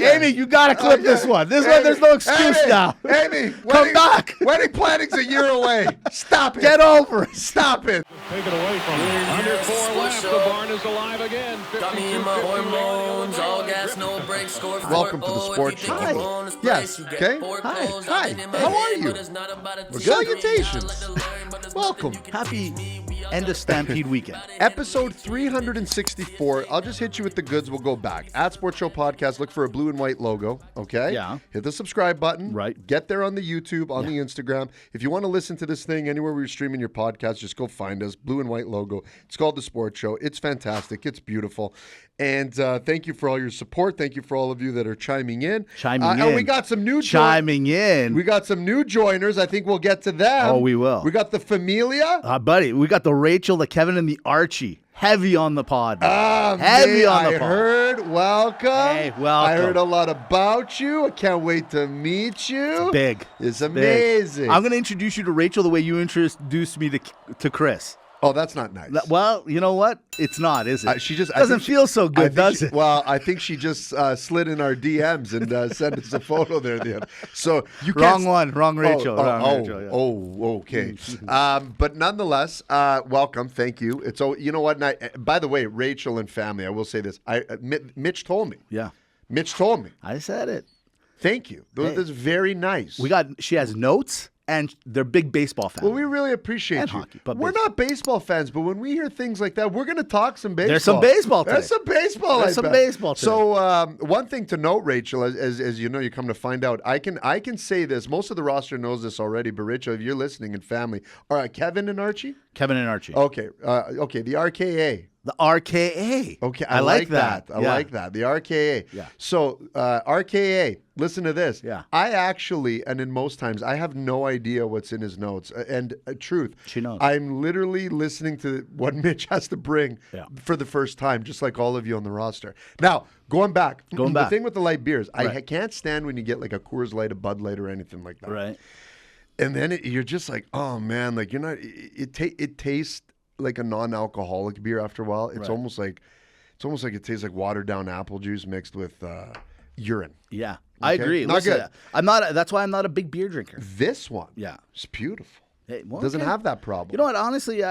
Amy, you got to clip this one. This one, there's no excuse now. Amy, come back. Wedding planning's a year away. Stop it. Get over it. Stop it. Take it away from him. Under 4 left. The barn is alive again. Got me in my hormones, all gas, no brakes, score. Welcome to the Sports Show. Hi. Yes. Okay. Hi. How are you? We're good. Salutations. Welcome. Happy end of Stampede weekend. Episode 364. I'll just hit you with the goods. We'll go back. At Sports Show Podcast, look for a blue and white logo. Okay? Yeah. Hit the subscribe button. Right. Get there on the YouTube, on the Instagram. If you want to listen to this thing anywhere where you're streaming your podcast, just go find us. Blue and white logo. It's called The Sports Show. It's fantastic. It's beautiful. And thank you for all your support. Thank you for all of you that are chiming in. And we got some new We got some new joiners. I think we'll get to them. Oh, we will. We got the Familia. Buddy, we got the Rachel, the Kevin, and the Archie. Heavy on the pod. Heavy on the pod. I heard, welcome. Hey, welcome. I heard a lot about you. I can't wait to meet you. It's big. It's amazing. Big. I'm going to introduce you to Rachel the way you introduced me to Chris. Oh, that's not nice. Well, you know what? It's not, is it? She just doesn't feel so good, does it? Well, I think she just slid in our DMs and sent us a photo there. So you wrong Rachel. Rachel. Okay. But nonetheless, welcome. Thank you. It's you know what? By the way, Rachel and family. I will say this. Mitch told me. Yeah. Mitch told me. I said it. Thank you. That's very nice. She has notes. And they're big baseball fans. Well, we really appreciate and you. Hockey, but we're not baseball fans, but when we hear things like that, we're going to talk some baseball. There's some baseball today. There's some baseball. There's some baseball today. So one thing to note, Rachel, as you know, you come to find out, I can say this. Most of the roster knows this already, but Rachel, if you're listening and family, all right, Kevin and Archie? Kevin and Archie. Okay, the RKA. The RKA. Okay, I like that. I like that. The RKA. Yeah. So, RKA, listen to this. Yeah. I actually, and in most times, I have no idea what's in his notes. And truth, she knows. I'm literally listening to what Mitch has to bring for the first time, just like all of you on the roster. Now, going back. The thing with the light beers, I can't stand when you get like a Coors Light, a Bud Light, or anything like that. Right. And then you're just like, oh man, like you're not. It tastes like a non-alcoholic beer after a while. It's almost like it tastes like watered down apple juice mixed with urine. Yeah, okay? I agree. Not good. That's why I'm not a big beer drinker. This one, it's beautiful. Hey, doesn't have that problem. You know what? Honestly,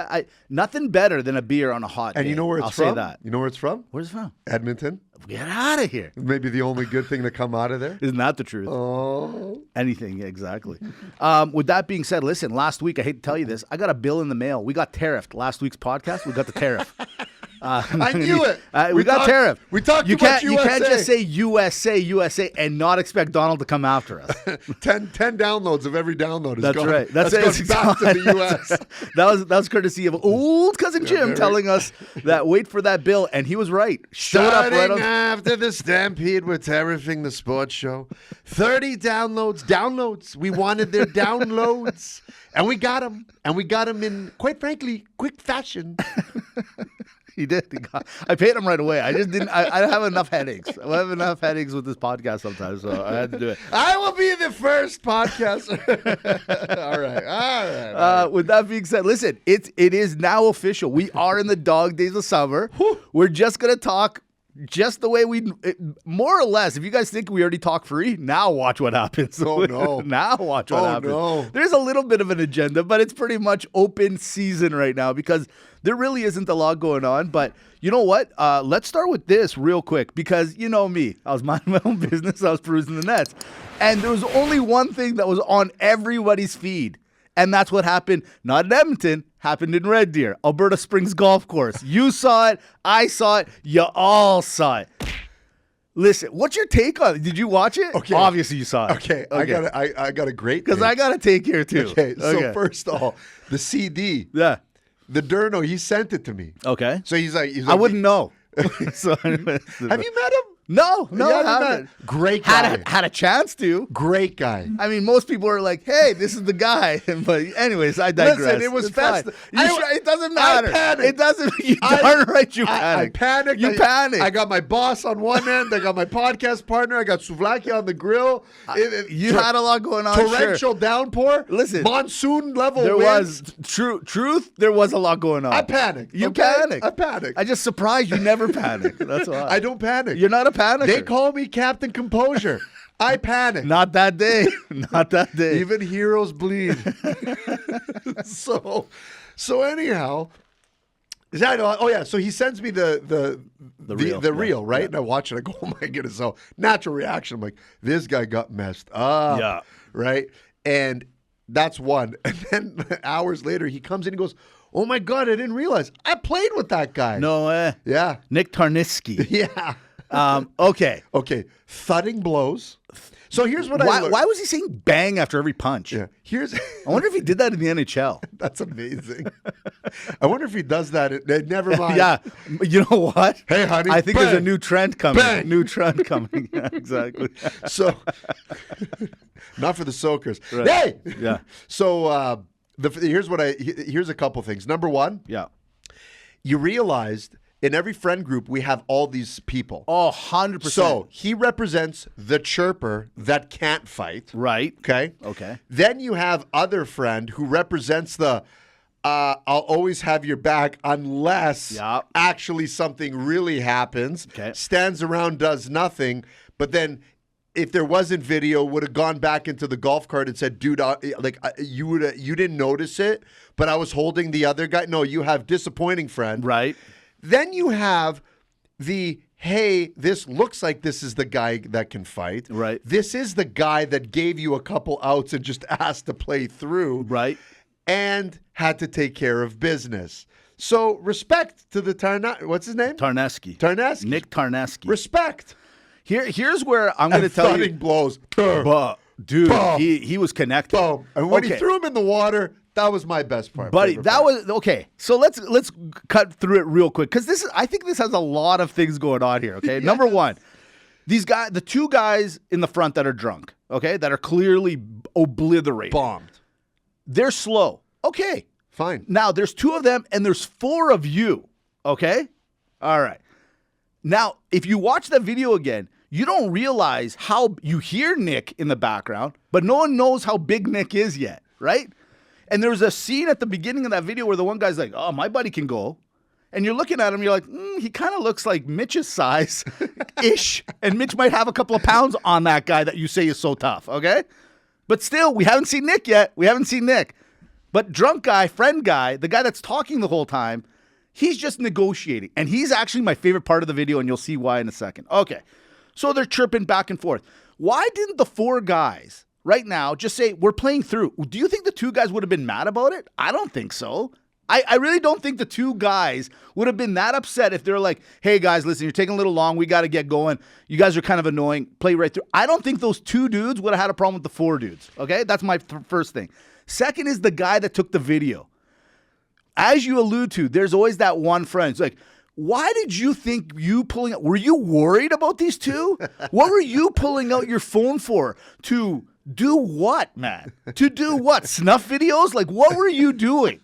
nothing better than a beer on a hot day. And you know where it's from? I'll say that. You know where it's from? Where's it from? Edmonton. Get out of here. Maybe the only good thing to come out of there. Isn't that the truth? Oh. Anything, exactly. With that being said, listen, last week, I hate to tell you this, I got a bill in the mail. We got tariffed. Last week's podcast, we got the tariff. I knew it. We got tariff. We talked too much USA. You can't just say USA, and not expect Donald to come after us. 10 downloads of every download is That's gone. right. That's back to the U.S. That was courtesy of old cousin Jim telling us that wait for that bill, and he was right. Starting after the Stampede, we're tariffing the sports show. 30 downloads. We wanted their downloads, and we got them. And we got them in, quite frankly, quick fashion. He did. I paid him right away. I just didn't. I have enough headaches. I have enough headaches with this podcast sometimes, so I had to do it. I will be the first podcaster. All right. With that being said, listen, it is now official. We are in the dog days of summer. We're just gonna talk just the way more or less. If you guys think we already talk free, now watch what happens. Oh no! Now watch what happens. No. There's a little bit of an agenda, but it's pretty much open season right now because there really isn't a lot going on. But you know what? Let's start with this real quick because you know me. I was minding my own business. I was perusing the nets, and there was only one thing that was on everybody's feed. And that's what happened, not in Edmonton, happened in Red Deer, Alberta Springs Golf Course. You saw it, I saw it, you all saw it. Listen, what's your take on it? Did you watch it? Okay. Obviously you saw it. Okay. I got a great because I got a take here too. Okay, so first of all, the CD. Yeah. The Durno, he sent it to me. Okay. So he's like I wouldn't know. So, have you met him? No, I haven't. Great guy. Had a chance to. Great guy. I mean, most people are like, hey, this is the guy. But anyways, I digress. Listen, it was festive. It doesn't matter. I panicked. It doesn't. You darn right you panicked. I panicked. You panicked. I got my boss on one end. I got my podcast partner. I got souvlaki on the grill. You had a lot going on. Torrential downpour. Listen. Monsoon level There winds. was truth. There was a lot going on. I panicked. You panicked. I panicked. I just surprised you never panic. That's why. I don't panic. You're not a panicker. They call me Captain Composure. I panic. Not that day. Not that day. Even heroes bleed. So anyhow, so he sends me the reel, right? Yeah. And I watch it. I go, oh my goodness. So natural reaction. I'm like, this guy got messed up. Yeah. Right. And that's one. And then hours later, he comes in and goes, oh my God, I didn't realize I played with that guy. No, Yeah. Nick Tarniski. Yeah. Okay. Okay. Thudding blows. So here's what I learned. Why was he saying bang after every punch? Yeah. I wonder if he did that in the NHL. That's amazing. I wonder if he does that. Never mind. Yeah. You know what? Hey, honey. I think bang. there's a new trend coming. Bang. New trend coming. Yeah, exactly. So, not for the soakers. Right. Hey. Yeah. So here's a couple things. Number one. Yeah. You realized in every friend group we have all these people. Oh, 100%. So he represents the chirper that can't fight. Right. Okay. Okay. Then you have other friend who represents the I'll always have your back unless actually something really happens. Okay. Stands around, does nothing, but then if there wasn't video, would have gone back into the golf cart and said, dude, you didn't notice it, but I was holding the other guy. No, you have disappointing friend. Right. Then you have hey, this looks like this is the guy that can fight. Right. This is the guy that gave you a couple outs and just asked to play through. Right. And had to take care of business. So respect to the what's his name? Tarneski. Nick Tarneski. Respect. Here's where I'm going to tell you. Blows. But, dude, Boom. he was connected. Boom. And when he threw him in the water, that was my best part. Buddy, that was okay. So let's cut through it real quick because I think this has a lot of things going on here. Okay, Number one, the two guys in the front that are drunk, okay, that are clearly obliterated, bombed. They're slow. Okay, fine. Now there's two of them and there's four of you. Okay, all right. Now if you watch that video again, you don't realize how you hear Nick in the background, but no one knows how big Nick is yet, right? And there was a scene at the beginning of that video where the one guy's like, oh, my buddy can go. And you're looking at him, you're like, he kind of looks like Mitch's size-ish. And Mitch might have a couple of pounds on that guy that you say is so tough, okay? But still, we haven't seen Nick yet. We haven't seen Nick. But drunk guy, friend guy, the guy that's talking the whole time, he's just negotiating. And he's actually my favorite part of the video, and you'll see why in a second. Okay, so they're chirping back and forth. Why didn't the four guys right now just say, we're playing through? Do you think the two guys would have been mad about it? I don't think so. I really don't think the two guys would have been that upset if they're like, hey, guys, listen, you're taking a little long. We got to get going. You guys are kind of annoying. Play right through. I don't think those two dudes would have had a problem with the four dudes, okay? That's my first thing. Second is the guy that took the video. As you allude to, there's always that one friend. It's like, why did you think you pulling out? Were you worried about these two? What were you pulling out your phone for? To do what, man? To do what? Snuff videos? Like, what were you doing?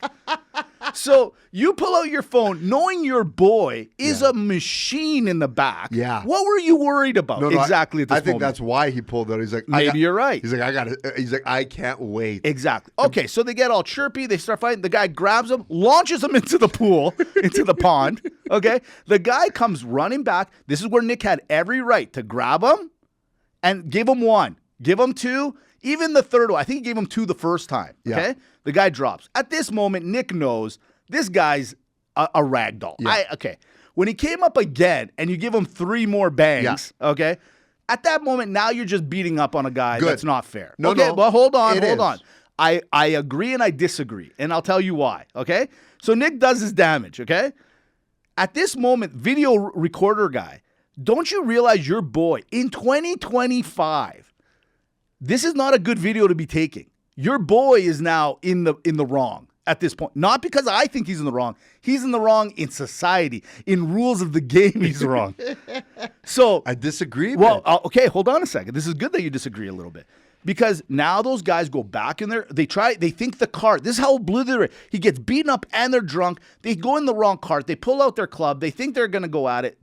So you pull out your phone knowing your boy is a machine in the back. Yeah. What were you worried about exactly at this moment? I think moment? that's why he pulled out. He's like, maybe you're right. He's like, I can't wait. Exactly. Okay, so they get all chirpy. They start fighting. The guy grabs him, launches him into the pool, into the pond. Okay? The guy comes running back. This is where Nick had every right to grab him and give him one. Give him two. Even the third one. I think he gave him two the first time. Okay? Yeah. The guy drops. At this moment, Nick knows this guy's a rag doll. Yeah. Okay. When he came up again and you give him three more bangs, okay? At that moment, now you're just beating up on a guy. That's not fair. No, okay, no. Well, hold on. I agree and I disagree, and I'll tell you why, okay? So Nick does his damage, okay? At this moment, video recorder guy, don't you realize your boy, in 2025, this is not a good video to be taking. Your boy is now in the wrong at this point. Not because I think he's in the wrong. He's in the wrong in society. In rules of the game, he's wrong. So I disagree. Well, okay, hold on a second. This is good that you disagree a little bit. Because now those guys go back in there. They think the cart. This is how blue they're. He gets beaten up and they're drunk. They go in the wrong cart. They pull out their club. They think they're going to go at it.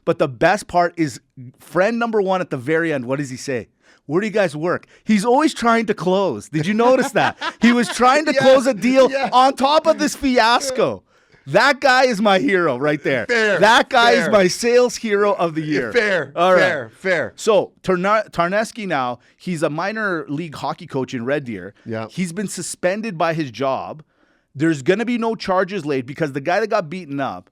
But the best part is friend number one at the very end. What does he say? Where do you guys work? He's always trying to close. Did you notice that? He was trying to close a deal on top of this fiasco. That guy is my hero right there. Fair. That guy fair. is my sales hero of the year. Fair. All fair. right. Fair. So Tarneski now, he's a minor league hockey coach in Red Deer. Yeah. He's been suspended by his job. There's going to be no charges laid because the guy that got beaten up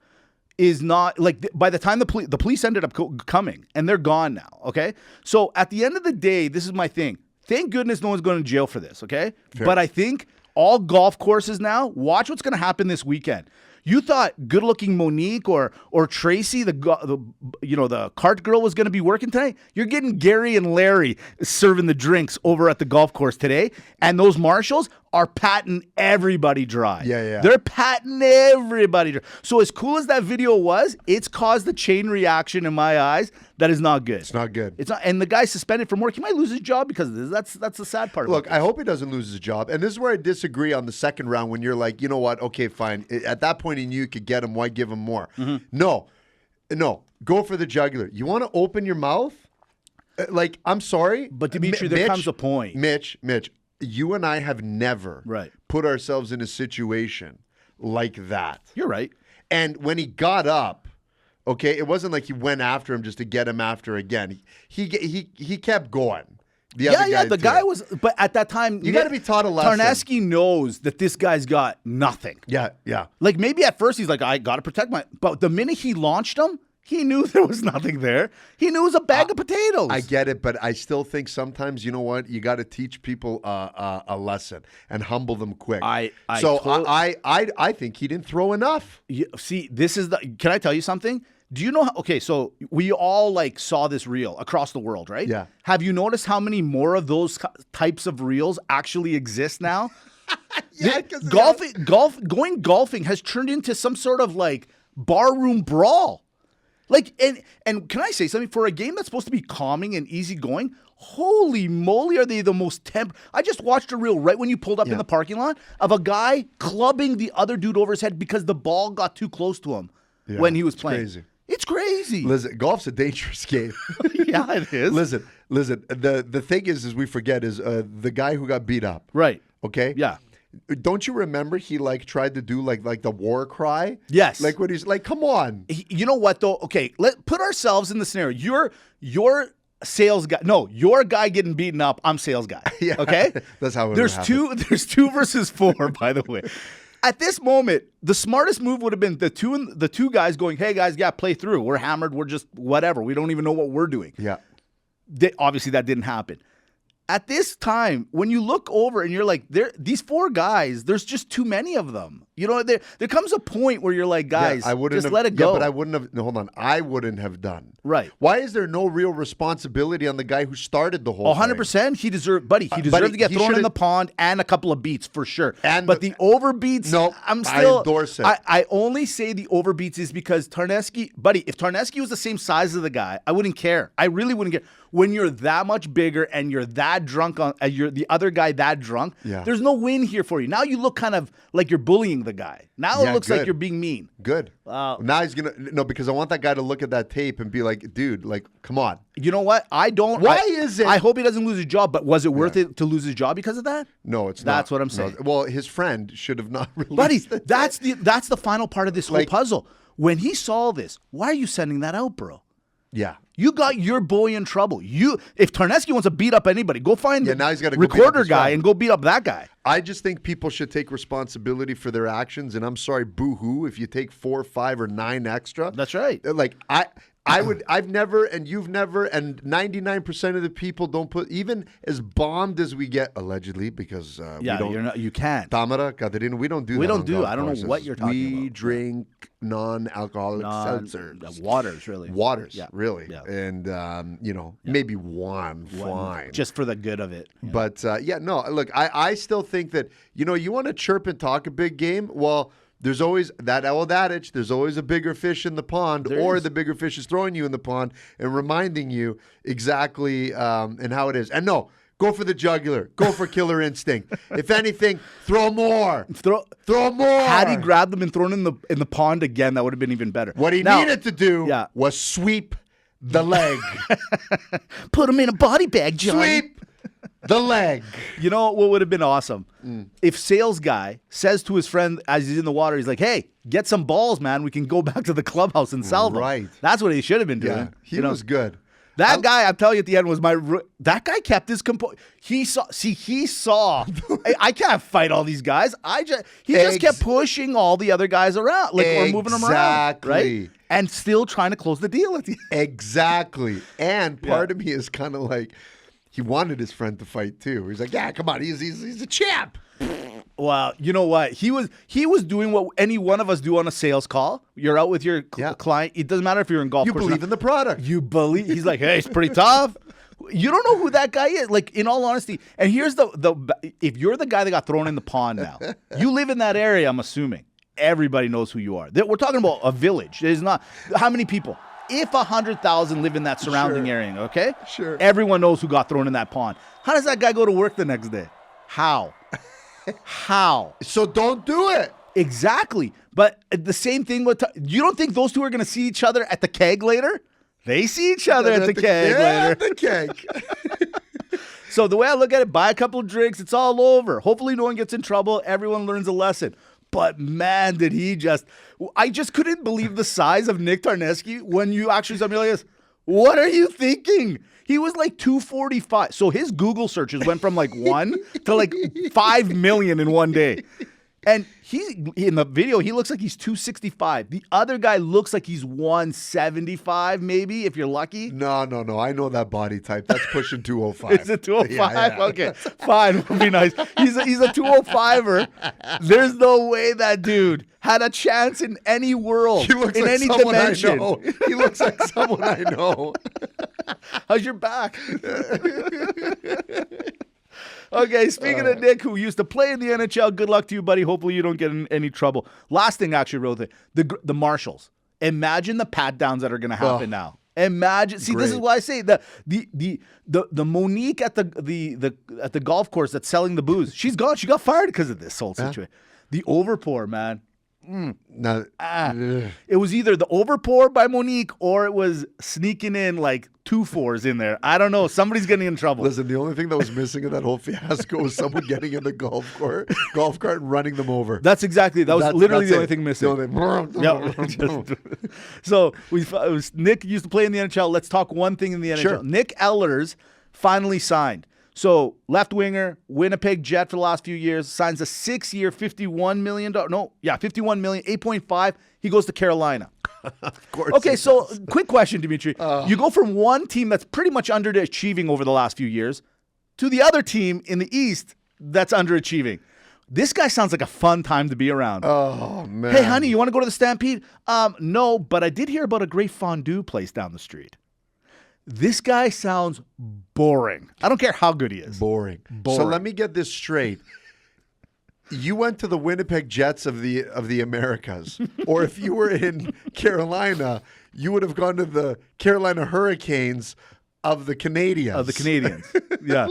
is not, like, by the time the police ended up coming, and they're gone now, okay? So at the end of the day, this is my thing. Thank goodness no one's going to jail for this, okay? Fair. But I think all golf courses now, watch what's going to happen this weekend. You thought good-looking Monique or Tracy, the cart girl, was going to be working tonight? You're getting Gary and Larry serving the drinks over at the golf course today, and those marshals are patting everybody dry. Yeah. They're patting everybody dry. So as cool as that video was, it's caused a chain reaction in my eyes that is not good. It's not good. It's not, and the guy's suspended from work. He might lose his job because of this. That's the sad part. Look, I hope he doesn't lose his job. And this is where I disagree on the second round when you're like, you know what? Okay, fine. At that point, he knew you could get him. Why give him more? Mm-hmm. No. Go for the jugular. You want to open your mouth? Like, I'm sorry. But Dimitri, there comes a point. Mitch, you and I have never put ourselves in a situation like that. You're right. And when he got up, okay, it wasn't like he went after him just to get him after again. He kept going. The guy was, but at that time, you got to be taught a lesson. Tarneski knows that this guy's got nothing. Yeah. Like, maybe at first he's like, I got to protect but the minute he launched him, he knew there was nothing there. He knew it was a bag of potatoes. I get it, but I still think sometimes, you know what, you got to teach people a lesson and humble them quick. I think he didn't throw enough. See, can I tell you something? Do you know so we all saw this reel across the world, right? Yeah. Have you noticed how many more of those types of reels actually exist now? Yeah, going golfing has turned into some sort of barroom brawl. And can I say something? For a game that's supposed to be calming and easygoing, holy moly, are they the most I just watched a reel right when you pulled up in the parking lot of a guy clubbing the other dude over his head because the ball got too close to him when he was playing. Crazy. It's crazy. Listen, golf's a dangerous game. Yeah, it is. Listen. The thing is we forget is the guy who got beat up. Right. Okay? Yeah. Don't you remember he tried to do like the war cry? Yes. Like when he's like, come on. You know what though? Okay, let's put ourselves in the scenario. You're sales guy. No, you're a guy getting beaten up. I'm sales guy. Yeah. Okay? That's how it There's happened. There's 2 versus 4, by the way. At this moment, the smartest move would have been the two guys going, "Hey guys, play through. We're hammered. We're just whatever. We don't even know what we're doing." Yeah. Obviously, that didn't happen. At this time, when you look over and you're like, these 4 guys, there's just too many of them. You know, there comes a point where you're like, guys, just let it go. Yeah, but I wouldn't have. No, hold on. I wouldn't have done. Right. Why is there no real responsibility on the guy who started the whole 100%. He deserved, He deserved to get thrown in the pond and a couple of beats for sure. But the overbeats, no, I'm still. I endorse it. I only say the overbeats is because Tarneski, if Tarneski was the same size as the guy, I wouldn't care. I really wouldn't care. When you're that much bigger and you're that drunk you're the other guy that drunk, there's no win here for you. Now you look kind of like you're bullying the guy. Now it looks like you're being mean. Good. Now he's because I want that guy to look at that tape and be like, dude, come on. You know what? I don't. Why is it? I hope he doesn't lose his job, but was it worth it to lose his job because of that? No, it's not. That's what I'm saying. No. Well, his friend should have not released it. That's the final part of this whole puzzle. When he saw this, why are you sending that out, bro? Yeah. You got your boy in trouble. If Tarneski wants to beat up anybody, go find the now he's got to recorder guy and go beat up that guy. I just think people should take responsibility for their actions, and I'm sorry, boo-hoo, if you take 4, 5, or 9 extra. That's right. I've never, and you've never, and 99% of the people don't put, even as bombed as we get, allegedly, because we don't. You can't. Tamara, Katerina, we don't do that. We don't do it. I don't know what you're talking about. We drink non-alcoholic seltzers. Waters, really. Really. Yeah. And, maybe one, fine. Just for the good of it. Yeah. But, look, I still think that, you want to chirp and talk a big game? Well, there's always that old adage, there's always a bigger fish in the pond, the bigger fish is throwing you in the pond and reminding you exactly and how it is. And no, go for the jugular. Go for killer instinct. If anything, throw more. Throw more. Had he grabbed them and thrown in the pond again, that would have been even better. What he needed to do was sweep the leg. Put him in a body bag, Johnny. Sweep The leg. You know what would have been awesome? If sales guy says to his friend as he's in the water, he's like, hey, get some balls, man. We can go back to the clubhouse and sell them. Right. That's what he should have been doing. Yeah, he was good. That guy, I'm telling you at the end, was that guy kept his composure. He saw. I can't fight all these guys. He just kept pushing all the other guys around, or moving them around, right? And still trying to close the deal at the end. Exactly. And part of me is kind of like, he wanted his friend to fight too. He's like, yeah, come on, he's a champ. Well, you know what? He was doing what any one of us do on a sales call. You're out with your client. It doesn't matter if you're in golf. You believe in the product. You believe. He's like, hey, it's pretty tough. You don't know who that guy is. Like, in all honesty. And here's if you're the guy that got thrown in the pond now, you live in that area, I'm assuming. Everybody knows who you are. We're talking about a village. There's not how many people. If 100,000 live in that surrounding area, okay? Sure. Everyone knows who got thrown in that pond. How does that guy go to work the next day? How? So don't do it. Exactly. But the same thing with you don't think those two are going to see each other at the keg later? They see each other at the keg later. At the keg. So the way I look at it, buy a couple of drinks, it's all over. Hopefully no one gets in trouble. Everyone learns a lesson. But man, did he I just couldn't believe the size of Nick Tarneski when you actually saw me like this. What are you thinking? He was like 245. So his Google searches went from like 1 to like 5 million in one day. And in the video, he looks like he's 265. The other guy looks like he's 175, maybe, if you're lucky. No. I know that body type. That's pushing 205. Is it 205? Yeah. Okay, fine. Would be nice. He's a 205er. There's no way that dude had a chance in any world, he looks in like any someone dimension. I know. He looks like someone I know. How's your back? Okay, speaking of Nick, who used to play in the NHL, good luck to you, buddy. Hopefully you don't get in any trouble. Last thing, actually, real thing, the Marshals. Imagine the pat downs that are going to happen now. Imagine. See, this is why I say the Monique at the golf course that's selling the booze. She's gone. She got fired because of this whole situation. The overpour, man. It was either the overpour by Monique or it was sneaking in like 2 4s in there. I don't know. Somebody's getting in trouble. Listen, the only thing that was missing in that whole fiasco was someone getting in the golf cart and running them over. That was literally the only thing missing. So Nick used to play in the NHL. Let's talk one thing in the NHL. Sure. Nick Ehlers finally signed. So left winger, Winnipeg Jet for the last few years, signs a 6-year, $51 million. $51 million, 8.5. He goes to Carolina. Of course. Okay, so quick question, Dimitri. You go from one team that's pretty much underachieving over the last few years to the other team in the East that's underachieving. This guy sounds like a fun time to be around. Oh, man. Hey, honey, you want to go to the Stampede? No, but I did hear about a great fondue place down the street. This guy sounds boring. I don't care how good he is. Boring. So let me get this straight. You went to the Winnipeg Jets of the Americas. Or if you were in Carolina, you would have gone to the Carolina Hurricanes of the Canadians. Yeah.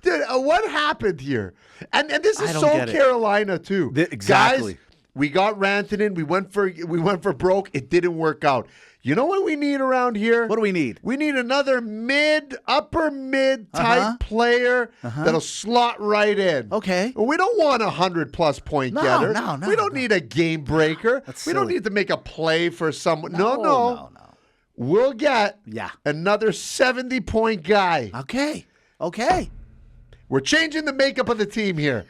Dude, what happened here? And this is so Carolina too. Exactly. Guys, we got Rantanen. We went for broke. It didn't work out. You know what we need around here? What do we need? We need another upper mid type player that'll slot right in. Okay. We don't want a 100+ point getter. No. We don't need a game breaker. We don't need to make a play for someone. No. We'll get another 70-point guy. Okay. We're changing the makeup of the team here.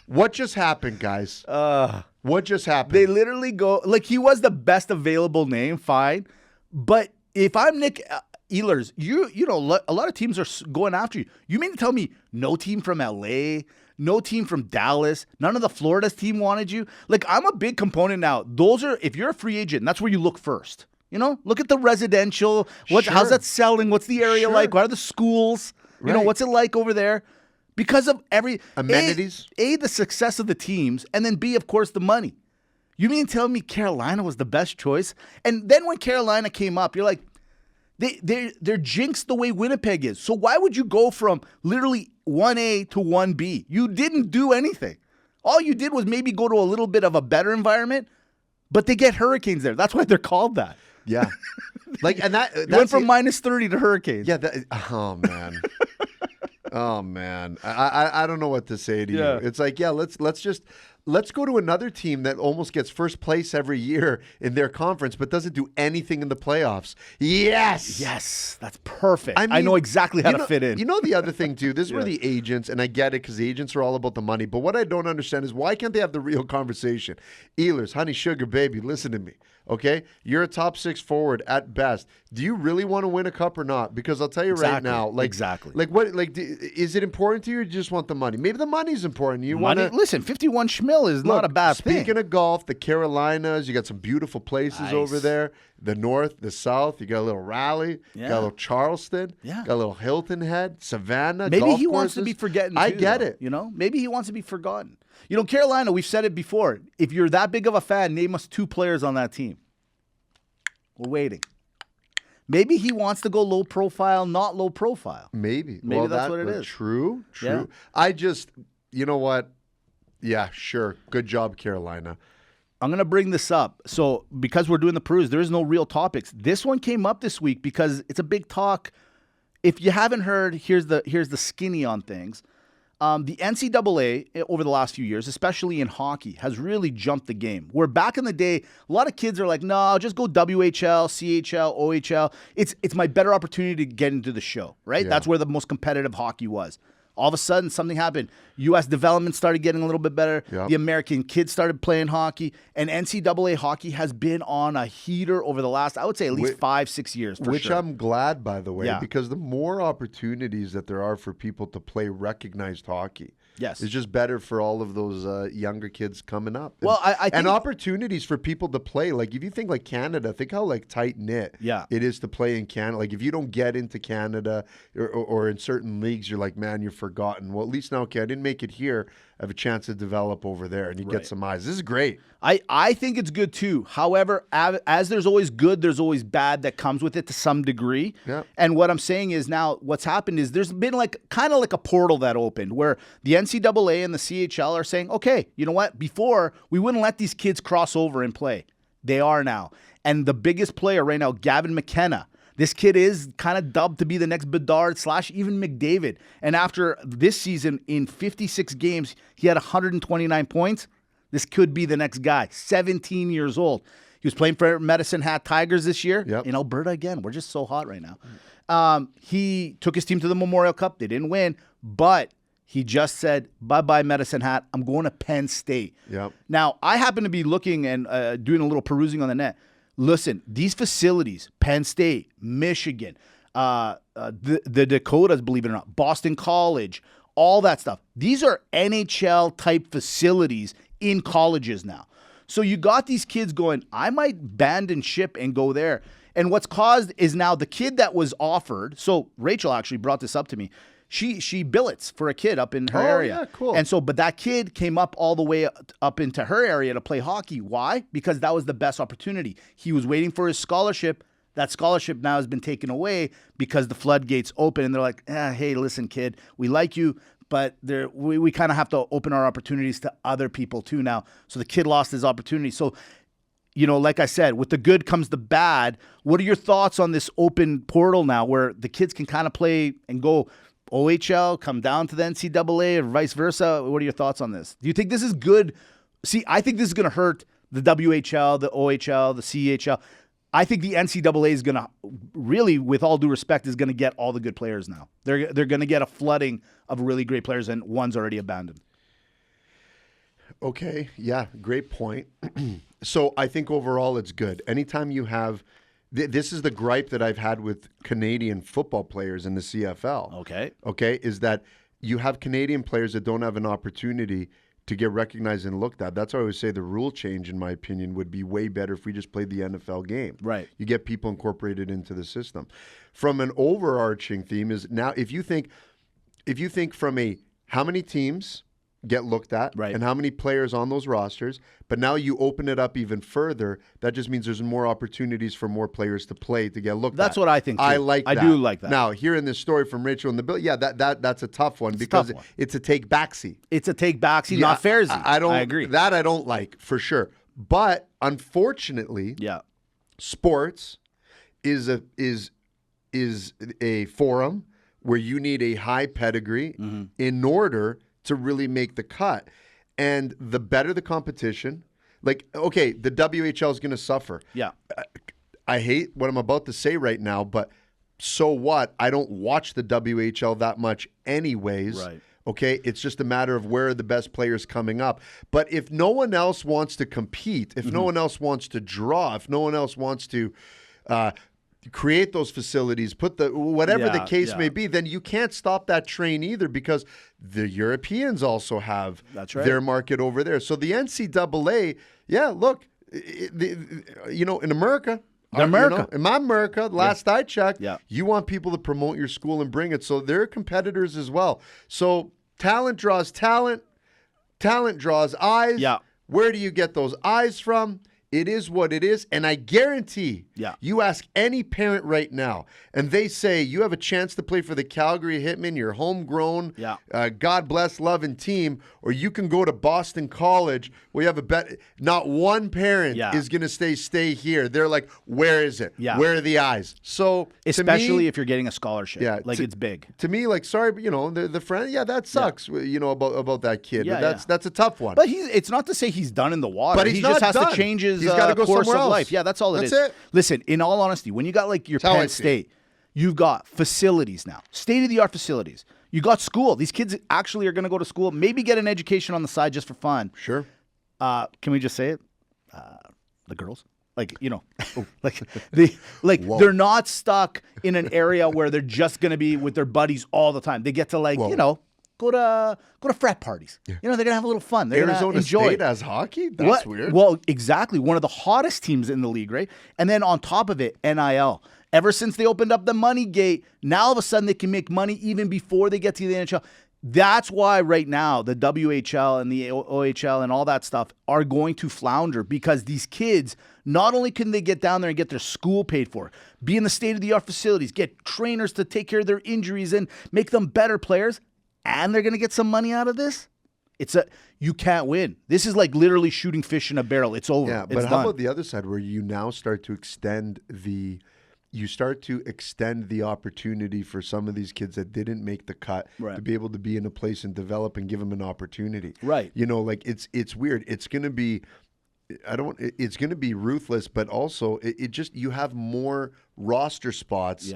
What just happened, guys? What just happened? They literally go, like, he was the best available name, fine. But if I'm Nick Ehlers, you know, a lot of teams are going after you. You mean to tell me no team from LA, no team from Dallas, none of the Florida's team wanted you? Like, I'm a big component now. If you're a free agent, that's where you look first. You know, look at the residential. How's that selling? What's the area like? What are the schools? You know, what's it like over there? Because of amenities, the success of the teams, and then B, of course, the money. You mean to tell me Carolina was the best choice? And then when Carolina came up, you're like, they're jinxed the way Winnipeg is. So why would you go from literally 1A to 1B? You didn't do anything. All you did was maybe go to a little bit of a better environment, but they get Hurricanes there. That's why they're called that. Yeah. Like, and that went from -30 to Hurricanes. Yeah. Oh, man. Oh man, I don't know what to say to you. Yeah. It's like, yeah, let's go to another team that almost gets first place every year in their conference, but doesn't do anything in the playoffs. Yes, that's perfect. I mean, I know exactly how to know, fit in. You know the other thing too. This is where the agents, and I get it because the agents are all about the money. But what I don't understand is why can't they have the real conversation? Ehlers, honey, sugar, baby, listen to me. Okay, you're a top 6 forward at best. Do you really want to win a cup or not? Because I'll tell you right now, like is it important to you, or do you just want the money? Maybe the money's important. You want to listen. 51 schmil is not a bad thing. Speaking of golf, the Carolinas, you got some beautiful places over there. The north, the south, you got a little Raleigh, you got a little Charleston, got a little Hilton Head, Savannah. Maybe he courses. wants to be forgotten. I get it. You know, maybe he wants to be forgotten. You know, Carolina, we've said it before. If you're that big of a fan, name us 2 players on that team. We're waiting. Maybe he wants to go low profile, not low profile. Maybe that's what it is. True. Yeah. I just, you know what? Yeah, sure. Good job, Carolina. I'm going to bring this up. So because we're doing the peruse, there is no real topics. This one came up this week because it's a big talk. If you haven't heard, here's the skinny on things. The NCAA over the last few years, especially in hockey, has really jumped the game. Where back in the day, a lot of kids are like, no, just go WHL, CHL, OHL. It's my better opportunity to get into the show, right? Yeah. That's where the most competitive hockey was. All of a sudden, something happened. U.S. development started getting a little bit better. Yep. The American kids started playing hockey. And NCAA hockey has been on a heater over the last, I would say, at least 5-6 years, for Which sure. I'm glad, by the way, Yeah. because the more opportunities that there are for people to play recognized hockey, Yes. it's just better for all of those younger kids coming up. Well, I think... And opportunities for people to play. Like, if you think like Canada, think how like tight-knit it is to play in Canada. Like, if you don't get into Canada or in certain leagues, you're like, man, you're forgotten. Well, at least now, okay, I didn't make it here. I have a chance to develop over there, and you get some eyes. This is great. I think it's good too. However, as there's always good, there's always bad that comes with it to some degree. Yeah. And what I'm saying is now what's happened is there's been kind of like a portal that opened where the NCAA and the CHL are saying, okay, you know what? Before, we wouldn't let these kids cross over and play. They are now. And the biggest player right now, Gavin McKenna, this kid is kind of dubbed to be the next Bedard / even McDavid. And after this season, in 56 games, he had 129 points. This could be the next guy, 17 years old. He was playing for Medicine Hat Tigers this year in Alberta again. We're just so hot right now. He took his team to the Memorial Cup. They didn't win, but he just said, bye-bye, Medicine Hat. I'm going to Penn State. Yep. Now, I happen to be looking and doing a little perusing on the net. Listen, these facilities, Penn State, Michigan, the Dakotas, believe it or not, Boston College, all that stuff. These are NHL-type facilities in colleges now. So you got these kids going, I might band and ship and go there. And what's caused is now the kid that was offered, so Rachel actually brought this up to me. She billets for a kid up in her area. Yeah, cool. And so, but that kid came up all the way up into her area to play hockey. Why? Because that was the best opportunity. He was waiting for his scholarship. That scholarship now has been taken away because the floodgates open and they're like, hey, listen, kid, we like you, but we kind of have to open our opportunities to other people too now. So the kid lost his opportunity. So, you know, like I said, with the good comes the bad. What are your thoughts on this open portal now where the kids can kind of play and go OHL, come down to the NCAA or vice versa? What are your thoughts on this? Do you think this is good? See, I think this is going to hurt the WHL, the OHL, the CHL. I think the NCAA is going to really, with all due respect, is going to get all the good players now. They're going to get a flooding of really great players, and one's already abandoned. Okay, yeah, great point. So I think overall it's good. Anytime you have, this is the gripe that I've had with Canadian football players in the CFL. Okay, is that you have Canadian players that don't have an opportunity to get recognized and looked at. That's why I always say the rule change, in my opinion, would be way better if we just played the NFL game. Right. You get people incorporated into the system. From an overarching theme is now, if you think from how many teams get looked at and how many players on those rosters, but now you open it up even further, that just means there's more opportunities for more players to play to get looked at. That's what I think too. I do like that. Now, hearing this story from Rachel and the Bill, that's a tough one because it's a take backsy. It's a take backsy, not fairsy. I agree. That I don't like for sure. But unfortunately, sports is a forum where you need a high pedigree in order to really make the cut. And the better the competition, like, okay, the WHL is going to suffer. Yeah. I hate what I'm about to say right now, but so what? I don't watch the WHL that much anyways. Right. Okay, it's just a matter of where are the best players coming up. But if no one else wants to compete, if no one else wants to draw, if no one else wants to create those facilities, put the whatever the case may be, then you can't stop that train either, because the Europeans also have their market over there. So the NCAA, look, in America. In my America, last I checked, you want people to promote your school and bring it. So they're competitors as well. So talent draws talent. Talent draws eyes. Yeah. Where do you get those eyes from? It is what it is. And I guarantee you ask any parent right now, and they say you have a chance to play for the Calgary Hitmen, you're homegrown, God bless, loving team, or you can go to Boston College where you have a bet. Not one parent is going to stay here. They're like, where is it? Yeah. Where are the eyes? So especially if you're getting a scholarship. It's big. To me, like, sorry, but, the friend, that sucks, about that kid. But that's a tough one. But it's not to say he's done in the water. But he just has to change his course of life. Yeah, that's all it is. That's it. Listen, in all honesty, when you got like your Penn State, you've got facilities now, state-of-the-art facilities. You got school. These kids actually are going to go to school, maybe get an education on the side just for fun. Sure. Can we just say it? The girls. They're not stuck in an area where they're just going to be with their buddies all the time. They get to go to frat parties. Yeah. They're gonna have a little fun. They're Arizona enjoy State has hockey. That's weird. Well, exactly. One of the hottest teams in the league, right? And then on top of it, NIL. Ever since they opened up the money gate, now all of a sudden they can make money even before they get to the NHL. That's why right now the WHL and the OHL and all that stuff are going to flounder, because these kids, not only can they get down there and get their school paid for, be in the state-of-the-art facilities, get trainers to take care of their injuries and make them better players, and they're going to get some money out of this. You can't win. This is like literally shooting fish in a barrel. It's over. Yeah, but how about the other side, where you now start to extend the opportunity for some of these kids that didn't make the cut to be able to be in a place and develop and give them an opportunity. Right. It's weird. It's going to be it's going to be ruthless, but also you have more roster spots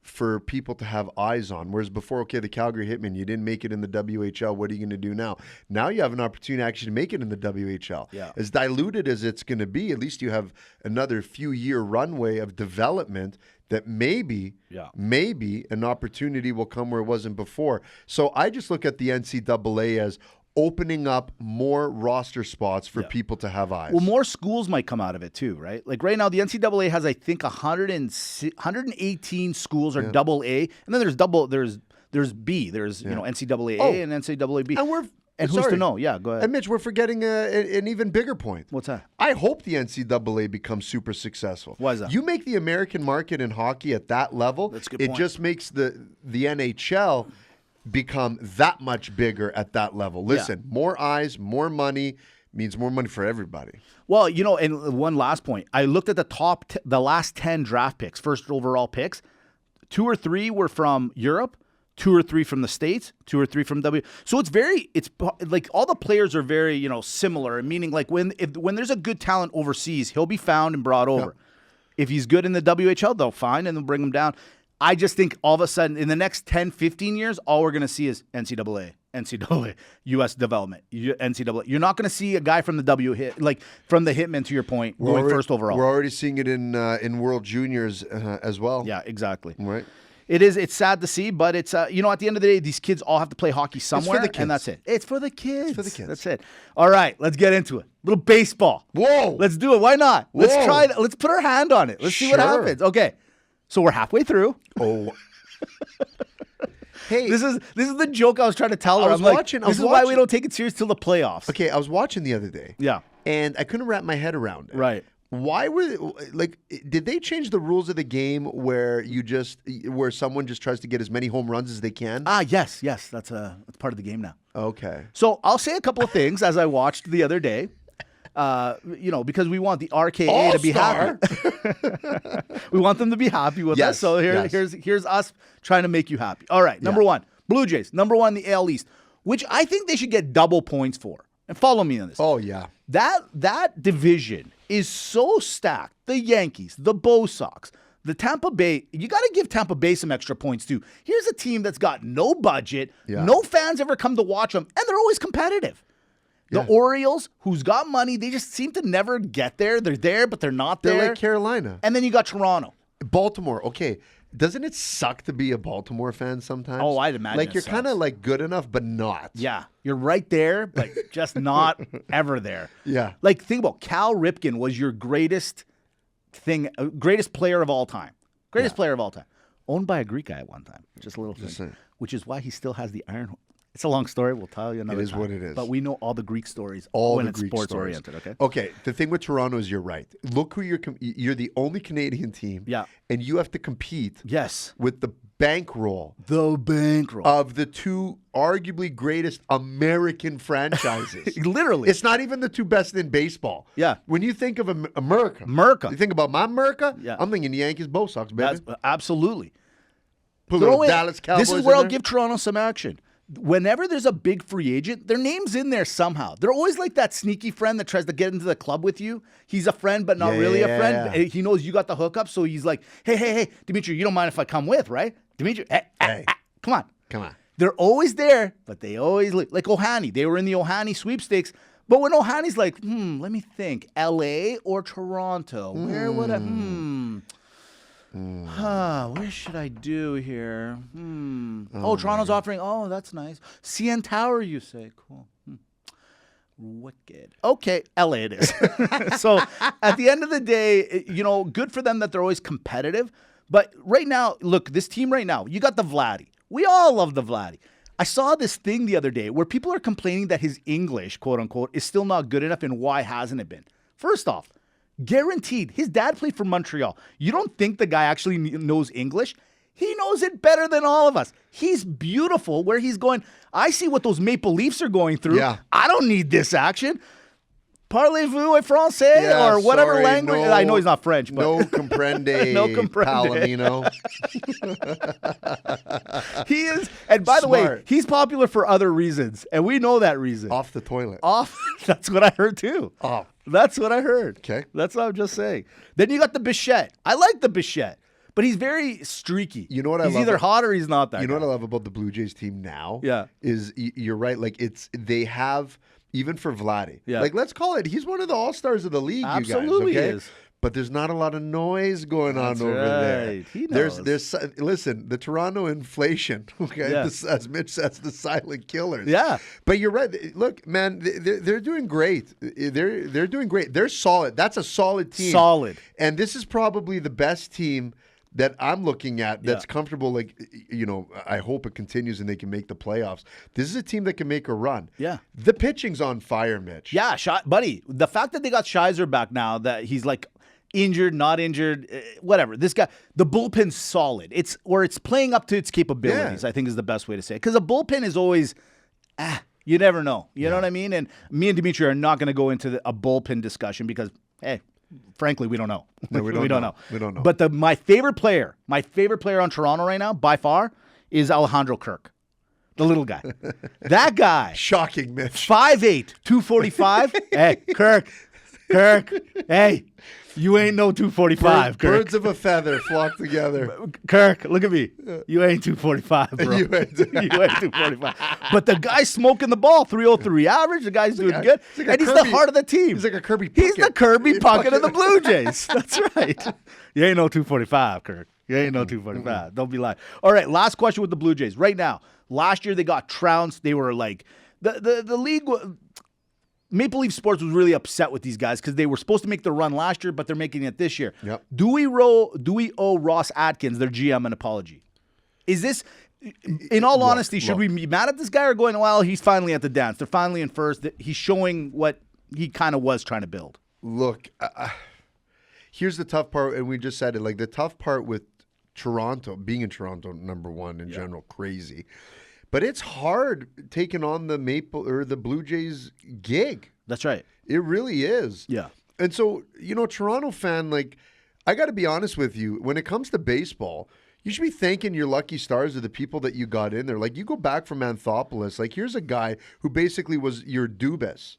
for people to have eyes on. Whereas before, the Calgary Hitmen, you didn't make it in the WHL. What are you going to do now? Now you have an opportunity to actually make it in the WHL. Yeah. As diluted as it's going to be, at least you have another few-year runway of development that maybe an opportunity will come where it wasn't before. So I just look at the NCAA as opening up more roster spots for people to have eyes. Well, more schools might come out of it too, right? Like right now, the NCAA has, I think, 118 schools are double A, and then there's B. There's NCAA and NCAA-B. And who's to know? Yeah, go ahead. And Mitch, we're forgetting an even bigger point. What's that? I hope the NCAA becomes super successful. Why is that? You make the American market in hockey at that level, that's a good point. It just makes the NHL become that much bigger at that level. Listen, more eyes, more money means more money for everybody. Well, and one last point. I looked at the last 10 draft picks, first overall picks. 2 or 3 were from Europe, 2 or 3 from the States, 2 or 3 from So it's like all the players are very, similar, meaning like when there's a good talent overseas, he'll be found and brought over. If he's good in the WHL, they'll find and they'll bring him down. I just think all of a sudden in the next 10, 15 years, all we're going to see is NCAA, U.S. development, NCAA. You're not going to see a guy from the from the Hitmen, to your point, going first overall. We're already seeing it in World Juniors as well. Yeah, exactly. Right. It's sad to see, but it's, at the end of the day, these kids all have to play hockey somewhere, and that's it. It's for the kids. It's for the kids. That's it. All right, let's get into it. Little baseball. Whoa. Let's do it. Why not? Whoa. Let's try it. Let's put our hand on it. Let's see what happens. Okay. So we're halfway through. Oh. Hey, this is the joke I was trying to tell her. This is why we don't take it serious till the playoffs. Okay, I was watching the other day. Yeah. And I couldn't wrap my head around it. Right. Why did they change the rules of the game where someone just tries to get as many home runs as they can? Yes. That's part of the game now. Okay. So I'll say a couple of things as I watched the other day. because we want the RKA to be happy. We want them to be happy with us. So here's us trying to make you happy. All right, number one, Blue Jays. Number one, the AL East, which I think they should get double points for. And follow me on this. Oh, yeah. That division is so stacked. The Yankees, the Bo Sox, the Tampa Bay. You got to give Tampa Bay some extra points, too. Here's a team that's got no budget. Yeah. No fans ever come to watch them, and they're always competitive. The Orioles, who's got money, they just seem to never get there. They're there, but they're not there. They're like Carolina. And then you got Toronto. Baltimore, okay. Doesn't it suck to be a Baltimore fan sometimes? Oh, I'd imagine. Like you're kind of like good enough, but not. Yeah, you're right there, but just not ever there. Yeah. Like think about Cal Ripken was your greatest player of all time. Greatest player of all time. Owned by a Greek guy at one time. Just a little thing. Which is why he still has the Iron Horse. It's a long story. We'll tell you another time. It is what it is. But we know all the Greek stories when it's sports-oriented, okay? Okay, the thing with Toronto is you're right. Look who you're the only Canadian team. Yeah. And you have to compete with the bankroll. The bankroll. Of the two arguably greatest American franchises. Literally. It's not even the two best in baseball. Yeah. When you think of America. You think about my America? Yeah. I'm thinking Yankees, Bo Sox, baby. Absolutely. Put a little Dallas Cowboys This is where I'll give Toronto some action. Whenever there's a big free agent, their name's in there somehow. They're always like that sneaky friend that tries to get into the club with you. He's a friend, but not really a friend. Yeah. He knows you got the hookup, so he's like, hey, Dimitri, you don't mind if I come with, right? Dimitri, come on. They're always there, but they always like Ohani. They were in the Ohani sweepstakes, but when Ohani's like, let me think, L.A. or Toronto? Where would I? Where should I do here? Oh, Toronto's offering. Oh, that's nice. CN Tower, you say. Cool. Wicked. Okay, LA it is. So at the end of the day, good for them that they're always competitive. But right now, look, this team right now, you got the Vladdy. We all love the Vladdy. I saw this thing the other day where people are complaining that his English, quote unquote, is still not good enough, and why hasn't it been? First off, guaranteed. His dad played for Montreal. You don't think the guy actually knows English? He knows it better than all of us. He's beautiful where he's going. I see what those Maple Leafs are going through. Yeah. I don't need this action. Parlez-vous français or whatever language. No, I know he's not French. But no comprende. No comprende. Palomino. He is. And by the way, he's popular for other reasons. And we know that reason. Off the toilet. That's what I heard too. That's what I heard. Okay. That's what I'm just saying. Then you got the Bichette. I like the Bichette. But he's very streaky. You know what I love? He's either hot or he's not that. You know what I love about the Blue Jays team now? Yeah. Is you're right. Like they have, even for Vladdy. Yeah. Like let's call it, he's one of the all-stars of the league, Absolutely you guys. Okay? He is. But there's not a lot of noise going on over there. He knows. Listen, the Toronto inflation, okay, as Mitch says, the silent killers. Yeah. But you're right. Look, man, they're doing great. They're doing great. They're solid. That's a solid team. Solid. And this is probably the best team that I'm looking at that's comfortable. Like, I hope it continues and they can make the playoffs. This is a team that can make a run. Yeah. The pitching's on fire, Mitch. Yeah, buddy. The fact that they got Shizer back now, that he's like injured, not injured, whatever. This guy, the bullpen's solid. It's playing up to its capabilities, I think is the best way to say it. Because a bullpen is always, you never know. You know what I mean? And me and Dimitri are not going to go into a bullpen discussion because, hey, frankly, we don't know. No, we don't know. We don't know. But my favorite player on Toronto right now, by far, is Alejandro Kirk, the little guy. That guy. Shocking, Mitch. 5'8", 245. Hey, Kirk. Hey, you ain't no 245, Kirk. Birds of a feather flock together. Kirk, look at me. You ain't 245, bro. You ain't 245. But the guy's smoking the ball, 303 average. The guy's doing good. And he's the heart of the team. He's like a Kirby Puckett. He's the Kirby Puckett of the Blue Jays. That's right. You ain't no 245, Kirk. You ain't no 245. Don't be lying. All right, last question with the Blue Jays. Right now, last year they got trounced. They were like, the league... Maple Leaf Sports was really upset with these guys because they were supposed to make the run last year, but they're making it this year. Yep. Do we owe Ross Atkins, their GM, an apology? Is this, in all honesty, should we be mad at this guy or going, well, he's finally at the dance. They're finally in first. He's showing what he kind of was trying to build. Look, here's the tough part, and we just said it. Like the tough part with Toronto, being in Toronto, number one in general, crazy. But it's hard taking on the Blue Jays gig. That's right. It really is. Yeah. And so, Toronto fan, like, I got to be honest with you. When it comes to baseball, you should be thanking your lucky stars of the people that you got in there. Like, you go back from Anthopoulos. Like, here's a guy who basically was your Dubas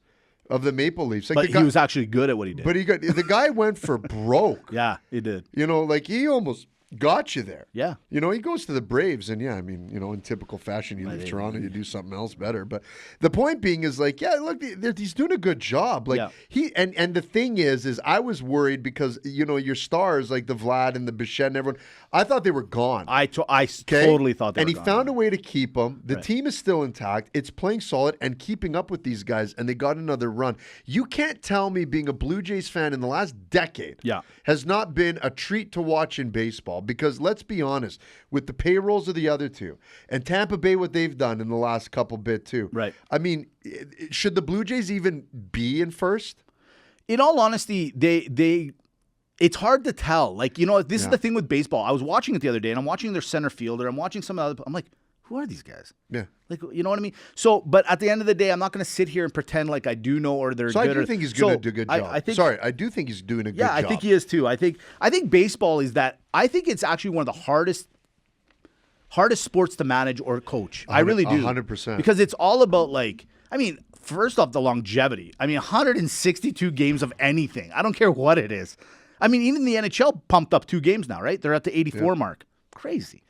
of the Maple Leafs. Like, but he was actually good at what he did. But the guy went for broke. Yeah, he did. Like, he almost got you there. Yeah. He goes to the Braves, and in typical fashion, you leave Toronto, you do something else better. But the point being is, like, yeah, look, he's doing a good job. Like, and the thing is I was worried because, your stars, like the Vlad and the Bichette and everyone, I thought they were gone. I totally thought they were gone. And he found a way to keep them. The team is still intact. It's playing solid and keeping up with these guys, and they got another run. You can't tell me being a Blue Jays fan in the last decade has not been a treat to watch in baseball. Because let's be honest, with the payrolls of the other two, and Tampa Bay, what they've done in the last couple bit too. Right. I mean, should the Blue Jays even be in first? In all honesty, it's hard to tell. Like, this is the thing with baseball. I was watching it the other day, and I'm watching their center fielder. I'm watching some other. I'm like, who are these guys? Yeah. Like, you know what I mean? So, but at the end of the day, I'm not going to sit here and pretend like I do know or they're good. So I do think he's going to do a good job. I do think he's doing a good job. Yeah, I think he is too. I think baseball is that. I think it's actually one of the hardest sports to manage or coach. I really do. 100%. Because it's all about, like, first off, the longevity. 162 games of anything. I don't care what it is. Even the NHL pumped up 2 games now, right? They're at the 84 mark. Crazy.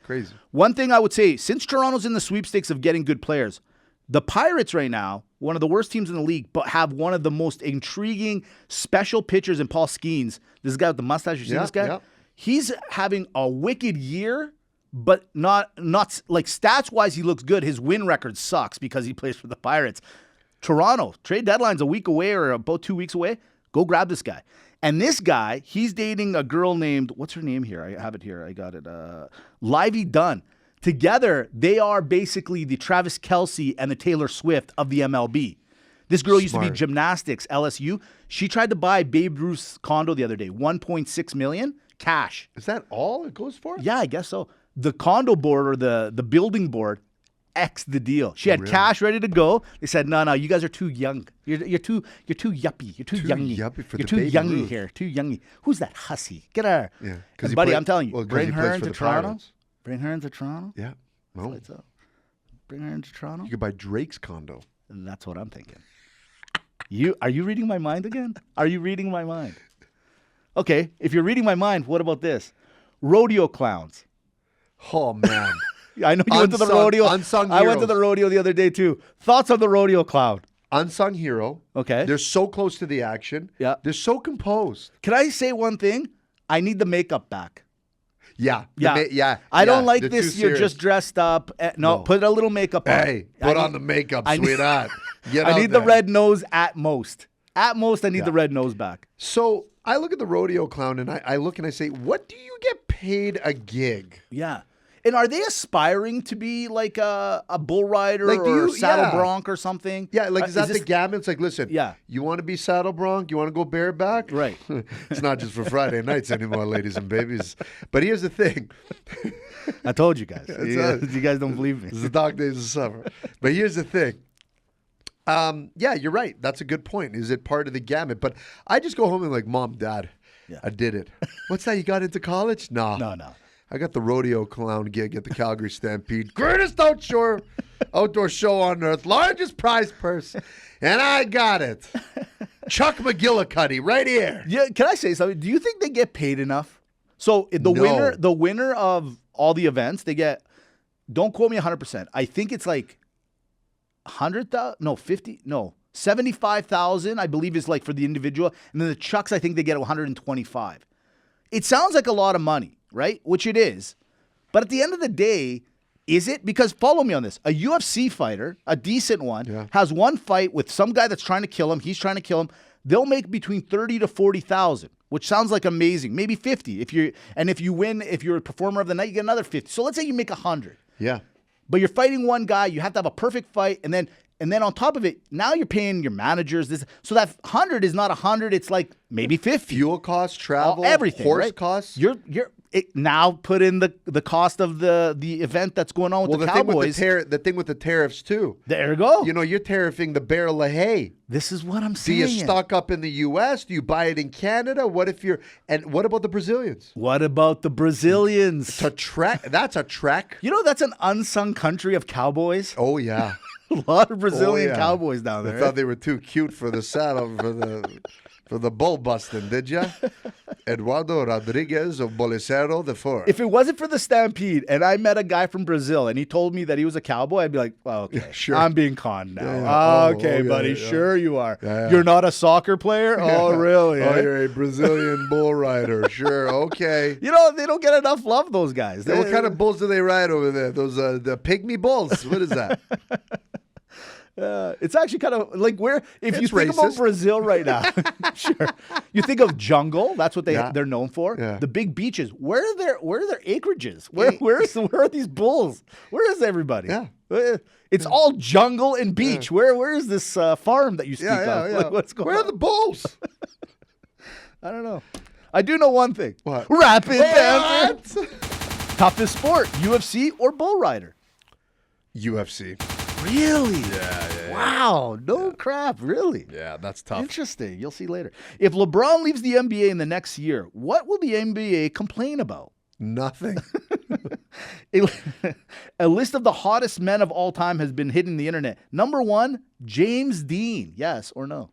One thing I would say, since Toronto's in the sweepstakes of getting good players, the Pirates right now, one of the worst teams in the league, but have one of the most intriguing special pitchers in Paul Skeens. This guy with the mustache, you see this guy? Yeah. He's having a wicked year, but not like stats-wise, he looks good. His win record sucks because he plays for the Pirates. Toronto, trade deadline's a week away or about 2 weeks away. Go grab this guy. And this guy, he's dating a girl named, what's her name here? I have it here. I got it. Livy Dunn. Together, they are basically the Travis Kelce and the Taylor Swift of the MLB. This girl used to be gymnastics, LSU. She tried to buy Babe Ruth's condo the other day, $1.6 million cash. Is that all it goes for? Yeah, I guess so. The condo board or the building board X the deal. She had cash ready to go. They said, no, you guys are too young. You're too yuppie. You're too youngy. You're too youngy here. Too youngy. Who's that hussy? Get her. Yeah. And buddy, I'm telling you, bring her into Toronto. Bring her into Toronto. Yeah. No. Bring her into Toronto. You could buy Drake's condo. And that's what I'm thinking. Are you reading my mind again? Are you reading my mind? Okay, if you're reading my mind, what about this? Rodeo clowns. Oh, man. I know you went to the rodeo. Unsung I went to the rodeo the other day, too. Thoughts on the rodeo clown? Unsung hero. Okay. They're so close to the action. Yeah. They're so composed. Can I say one thing? I need the makeup back. Yeah. I don't like this. You're just dressed up. No, put a little makeup on. Hey, put on the makeup, sweetheart. I need the red nose at most. At most, I need the red nose back. So I look at the rodeo clown and I look and I say, what do you get paid a gig? Yeah. And are they aspiring to be like a bull rider or saddle bronc or something? Yeah, like is that the gamut? It's like, listen, you want to be saddle bronc? You want to go bareback? Right. It's not just for Friday nights anymore, ladies and babies. But here's the thing. I told you guys. You guys don't believe me. It's the dog days of summer. But here's the thing. You're right. That's a good point. Is it part of the gamut? But I just go home and like, Mom, Dad, I did it. What's that? You got into college? No. I got the rodeo clown gig at the Calgary Stampede. Greatest outdoor show on earth. Largest prize purse. And I got it. Chuck McGillicuddy right here. Yeah, can I say something? Do you think they get paid enough? So the winner of all the events, they get, don't quote me 100%. I think it's like 100,000, no, 50, no, 75,000, I believe is like for the individual. And then the Chucks, I think they get 125. It sounds like a lot of money, right? Which it is. But at the end of the day, is it? Because follow me on this. A UFC fighter, a decent one, has one fight with some guy that's trying to kill him. He's trying to kill him. They'll make between 30 to 40,000, which sounds like amazing. Maybe 50. If you win, if you're a performer of the night, you get another 50. So let's say you make 100. Yeah. But you're fighting one guy, you have to have a perfect fight, and then on top of it, now you're paying your managers this. So that 100 is not 100, it's like maybe 50. Fuel costs, travel, everything, horse right? costs. now put in the cost of the event that's going on with the Cowboys. The thing with the tariffs too. There you go. You're tariffing the barrel of hay. This is what I'm saying. Do you stock up in the U.S.? Do you buy it in Canada? What about the Brazilians? What about the Brazilians? It's a trek. That's a trek. That's an unsung country of cowboys. Oh yeah, a lot of Brazilian cowboys down there. I thought they were too cute for the saddle for the bull busting, did ya? Eduardo Rodriguez of Bolicero the Four. If it wasn't for the Stampede and I met a guy from Brazil and he told me that he was a cowboy, I'd be like, well, okay, sure. I'm being conned now. Yeah. Okay, buddy, yeah. sure you are. Yeah. You're not a soccer player? Oh, really? Oh, you're a Brazilian bull rider. Sure, okay. They don't get enough love, those guys. What kind of bulls do they ride over there? Those the pygmy bulls? What is that? It's actually kind of like if you think racist. about Brazil right now, sure. You think of jungle, that's what they're known for. Yeah. The big beaches. Where are their acreages? Where are these bulls? Where is everybody? Yeah. It's all jungle and beach. Yeah. Where is this farm that you speak of? Yeah. Like, what's going on? Where are the bulls? I don't know. I do know one thing. What? Rapid Banter. Toughest sport, UFC or bull rider? UFC. Really? Yeah. Wow. No crap. Really? Yeah, that's tough. Interesting. You'll see later. If LeBron leaves the NBA in the next year, what will the NBA complain about? Nothing. A list of the hottest men of all time has been hitting the internet. Number 1, James Dean. Yes or no?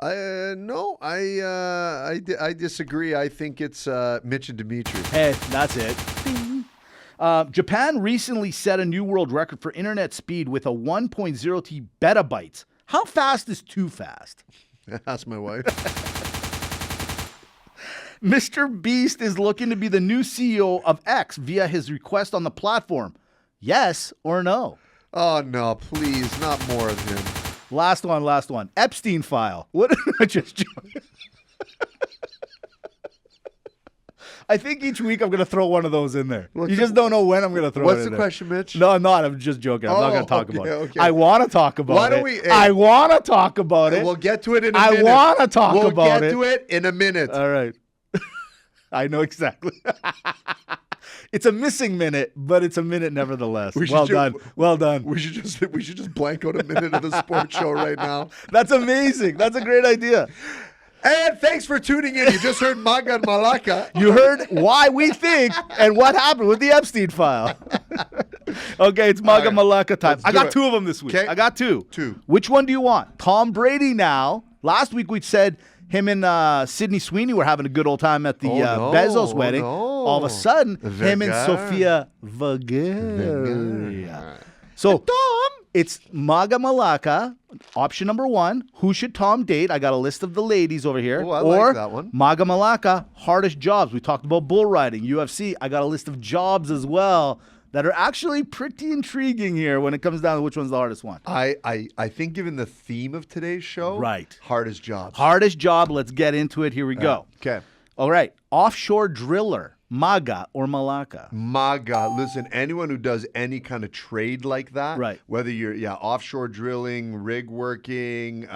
No, I disagree. I think it's Mitch and Dimitri. Hey, that's it. Japan recently set a new world record for internet speed with a 1.0 petabytes. How fast is too fast? Ask my wife. Mr. Beast is looking to be the new CEO of X via his request on the platform. Yes or no? Oh, no, please, not more of him. Last one. Epstein file. What? I think each week I'm going to throw one of those in there. You just don't know when I'm going to throw it in there. What's the question, Mitch? No, I'm not. I'm just joking. I'm not going to talk about it. Okay. I want to talk about it. Why don't we? I want to talk about it. We'll get to it in a minute. I want to talk about it. We'll get to it in a minute. All right. I know exactly. It's a missing minute, but it's a minute nevertheless. Well done. We should just blank out a minute of the sports show right now. That's amazing. That's a great idea. And thanks for tuning in. You just heard Maga and Malaka. You heard why we think and what happened with the Epstein file. Okay, it's Maga Malaka time. I got 2 of them this week. Okay. I got 2. 2. Which one do you want? Tom Brady now. Last week we said him and Sydney Sweeney were having a good old time at the Bezos wedding. No. All of a sudden, him and Vergara. Sofia Vergara. So, Tom. It's Maga Malaka, option number 1. Who should Tom date? I got a list of the ladies over here. Oh, I or like that one. Maga Malaka, hardest jobs. We talked about bull riding, UFC. I got a list of jobs as well that are actually pretty intriguing here when it comes down to which one's the hardest one. I think given the theme of today's show, Right. hardest jobs. Hardest job. Let's get into it. Here we go. Okay. All right. Offshore driller, Maga or Malaka? Maga. Listen, anyone who does any kind of trade like that, Right. whether you're offshore drilling, rig working,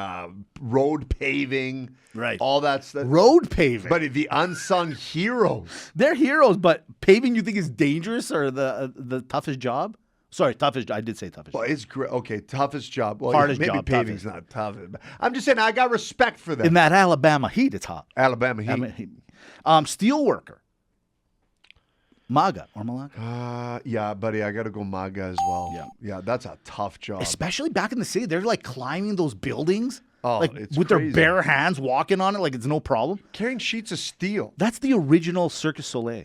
road paving, Right. all that stuff. Road paving. But the unsung heroes. They're heroes, but paving you think is dangerous or the toughest job? Sorry, toughest. I did say toughest. Well, it's great. Okay, toughest job. Well, Hardest maybe job, paving's not tough. I'm just saying I got respect for them. In that Alabama heat, it's hot. Alabama Heat. Steel worker. Maga or Malaka? Yeah, buddy, I got to go Maga as well. Yeah, that's a tough job. Especially back in the city, they're like climbing those buildings. Oh, like it's with crazy. their bare hands, walking on it like it's no problem. Carrying sheets of steel. That's the original Cirque du Soleil.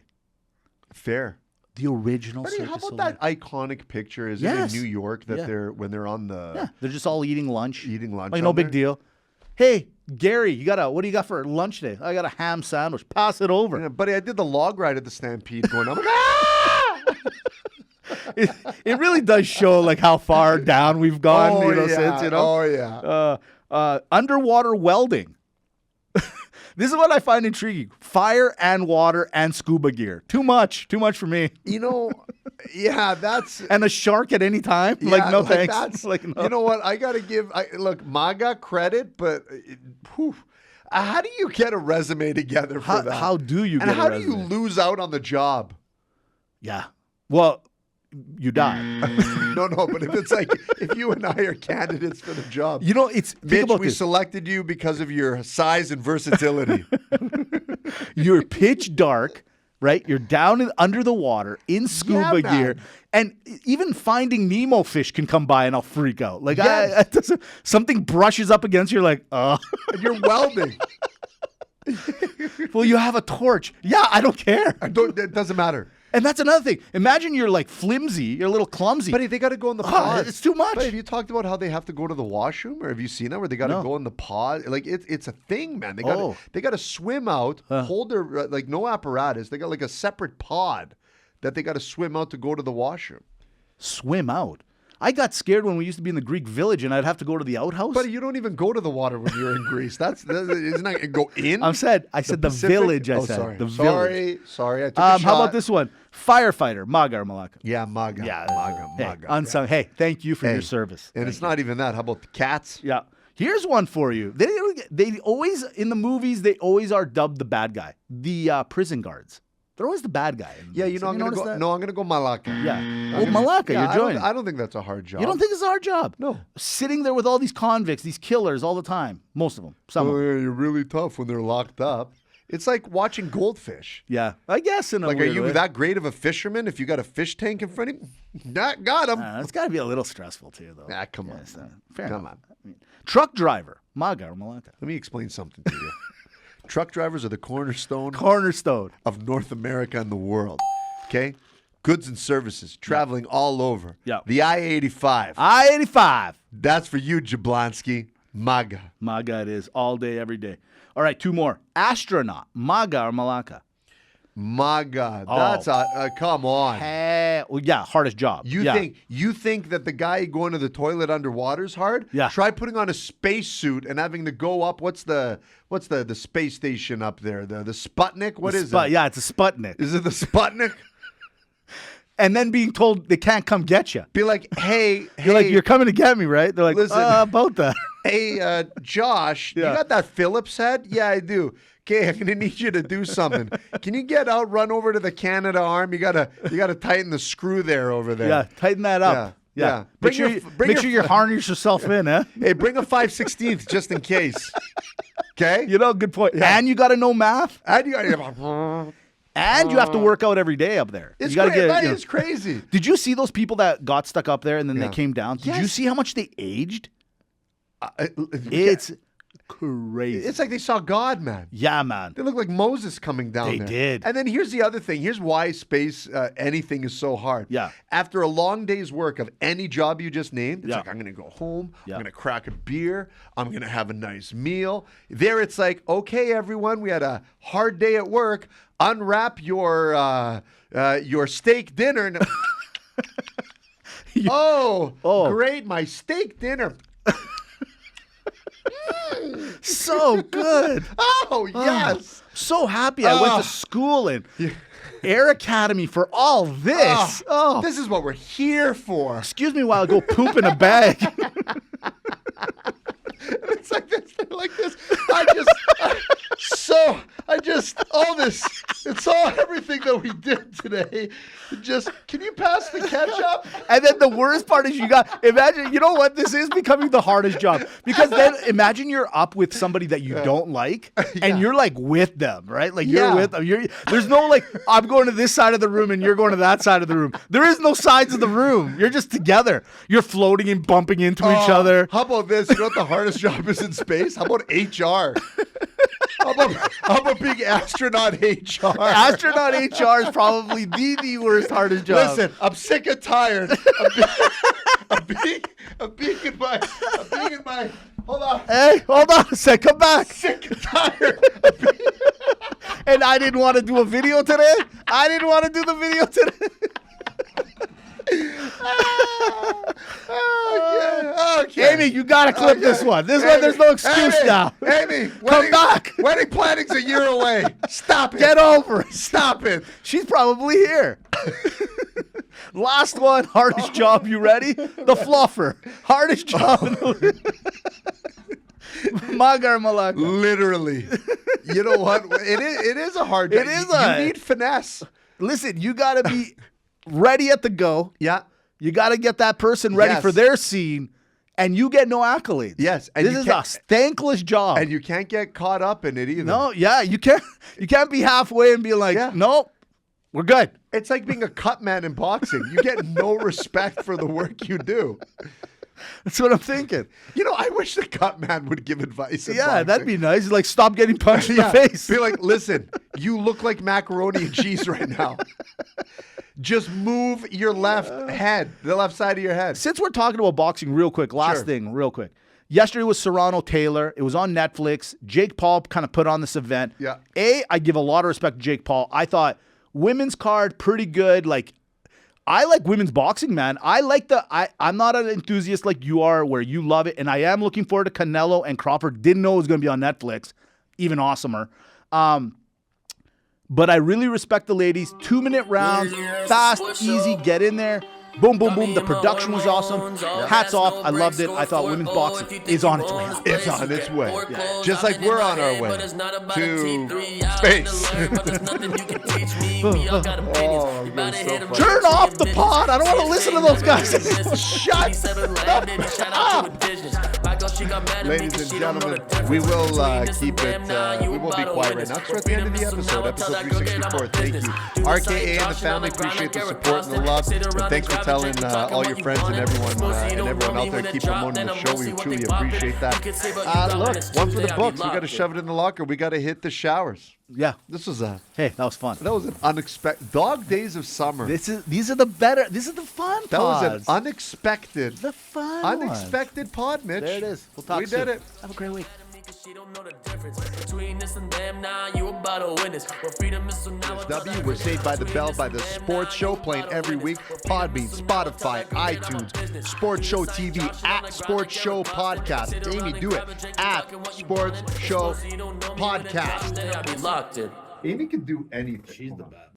Fair. The original Buddy, Cirque how du about Soleil. that iconic picture? Is Yes. it in New York that Yeah. they're on the Yeah, they're just all eating lunch. Like on no big there? deal. Hey, Gary, what do you got for lunch today? I got a ham sandwich. Pass it over. Yeah, buddy, I did the log ride at the Stampede going, I'm like, ah! It really does show like how far down we've gone, since. Oh, yeah. Underwater welding. This is what I find intriguing. Fire and water and scuba gear. Too much for me. Yeah, that's... And a shark at any time? Yeah, no thanks. No. You know what? I got to give... Look, Maga credit, but... How do you get a resume together for that? How do you get and a how resume? do you lose out on the job? Yeah. Well, you die. No, but if it's like, if you and I are candidates for the job. You know, think Mitch, about we this. selected you because of your size and versatility. You're pitch dark, right? You're down under the water in scuba Yeah, gear. man. And even Finding Nemo fish can come by and I'll freak out. Like, Yes. something brushes up against you, you're like, And you're welding. well, you have a torch. Yeah, I don't care. It doesn't matter. And that's another thing. Imagine you're like flimsy, you're a little clumsy. But they got to go in the pod. It's too much. But have you talked about how they have to go to the washroom, or have you seen that where they got to No. go in the pod? Like it's a thing, man. They got to swim out, hold their like no apparatus. They got like a separate pod that they got to swim out to go to the washroom. Swim out. I got scared when we used to be in the Greek village and I'd have to go to the outhouse. But you don't even go to the water when you're in Greece. Isn't that go in? I said the Pacific? village. I Oh, said sorry. the village. Sorry. I took a shot. How about this one? Firefighter, Maga or Malaka? Yeah, Maga. Hey, Maga. unsung. Yeah. Hey, thank you for your service. And it's not even that. How about the cats? Yeah. Here's one for you. They always, in the movies, they always are dubbed the bad guy. The prison guards. They're always the bad guy. Yeah, you know, I'm gonna go. That? No, I'm gonna go Malaka. Yeah. Well, Malaka, Yeah, you're joining. I don't think that's a hard job. You don't think it's a hard job? No. Sitting there with all these convicts, these killers all the time. Most of them. Some of them. yeah, you're really tough when they're locked up. It's like watching goldfish. Yeah. I guess in a Like, are weird you way. that great of a fisherman if you got a fish tank in front of you? Got him. It's got to be a little stressful too, though. Come on. Fair Come enough. on. I mean, truck driver, Maga or Malaka? Let me explain something to you. Truck drivers are the cornerstone Cornerstone. of North America and the world. Okay? Goods and services traveling all over. Yeah. The I-85. I-85. That's for you, Jablonski. Maga. Maga it is. All day, every day. All right, two more. Astronaut, Maga or Malaka? Maga. Oh. That's come on. Well, yeah, hardest job. You think that the guy going to the toilet underwater is hard? Yeah. Try putting on a spacesuit and having to go up. What's the space station up there? The Sputnik? What is it? Yeah, it's a Sputnik. Is it the Sputnik? And then being told they can't come get you. Be like, hey, You're like, you're coming to get me, right? They're like, Listen. about that. Hey, Josh, Yeah. you got that Phillips head? Yeah, I do. Okay, I'm gonna need you to do something. Can you get out, run over to the Canada arm? You gotta tighten the screw there over there. Yeah, tighten that up. Yeah. Make sure you harness yourself in, huh? Hey, bring a 5/16 just in case. Okay? You know, good point. Yeah. And you got to know math. And you And you have to work out every day up there. it's you gotta crazy. get, you know- It's crazy. Did you see those people that got stuck up there and then Yeah. they came down? Did you Yes. see how much they aged? It's crazy. It's like they saw God, man. Yeah, man. They look like Moses coming down They there. did. And then here's the other thing. Here's why space anything is so hard. Yeah. After a long day's work of any job you just named, it's Yeah. like, I'm going to go home. Yeah. I'm going to crack a beer. I'm going to have a nice meal. There it's like, okay, everyone, we had a hard day at work. Unwrap your steak dinner. Oh, great. My steak dinner. So good. Oh, yes. So happy I went to school in Air Academy for all this. Oh. This is what we're here for. Excuse me while I go poop in a bag. It's like this. They're like this. All this. It's all everything that we did today. Just, can you pass the ketchup? And then the worst part is imagine, you know what? This is becoming the hardest job. Because then imagine you're up with somebody that you don't like and you're like with them, right? Like you're with them. There's no like, I'm going to this side of the room and you're going to that side of the room. There is no sides of the room. You're just together. You're floating and bumping into each other. How about this? You know what the hardest job is in space? How about HR? How about being astronaut HR? Astronaut HR is probably the worst, hardest job. Listen, I'm sick and tired of being in my. Hold on. Hey, hold on a sec. Come back. Sick and tired. And I didn't want to do a video today. I didn't want to do the video today. Okay. Amy, you got to clip this one. This one, there's no excuse now. Amy, Come back. Wedding planning's a year away. Stop it. Get over it. Stop it. She's probably here. Last one, hardest job. You ready? The fluffer. Hardest job. Maga or Malaka? Literally. You know what? It is a hard job. You need finesse. Listen, you got to be ready at the go. Yeah. You got to get that person ready for their scene, and you get no accolades. Yes. And this is a thankless job. And you can't get caught up in it either. No, yeah. You can't be halfway and be like, nope, we're good. It's like being a cut man in boxing. You get no respect for the work you do. That's what I'm thinking. You know, I wish the cut man would give advice in boxing. That'd be nice. Like, stop getting punched in the face. Be like, listen, you look like macaroni and cheese right now. Just move your left head, the left side of your head. Since we're talking about boxing real quick, last thing, real quick. Yesterday was Serrano Taylor. It was on Netflix. Jake Paul kind of put on this event. Yeah. I give a lot of respect to Jake Paul. I thought women's card, pretty good. Like, I like women's boxing, man. I'm not an enthusiast like you are where you love it. And I am looking forward to Canelo and Crawford. Didn't know it was going to be on Netflix. Even awesomer. But I really respect the ladies. 2-minute rounds, fast, easy, get in there. Boom, boom, boom. The production was awesome. Hats off. I loved it. I thought women's boxing is on its way. It's on its way. Yeah. Just like we're on our way to space. Turn off the pod. I don't want to listen to those guys. Shut up. Ladies and gentlemen, we will keep it. We will be quiet right now because we're at the end of the episode 364. Thank you. RKA and the family appreciate the support and the love. And thanks for telling all your friends and everyone out there, keep promoting the show. We truly appreciate that. Look, one for the books. We got to shove it in the locker. We got to hit the showers. Yeah, this was that was fun. That was an unexpected dog days of summer. These are the better. This is the fun. That was an unexpected pod, Mitch. There it is. We'll talk soon. We did it. Have a great week. She don't know the difference between this and them. Now you about to win this. Where freedom is so now. W. We're Saved by the Bell by the Sports Show, playing every week. Podbean, Spotify, iTunes, Sports Show TV, at Sports Show Podcast. Amy, do it. At Sports Show Podcast. Locked in. Amy can do anything. She's the best.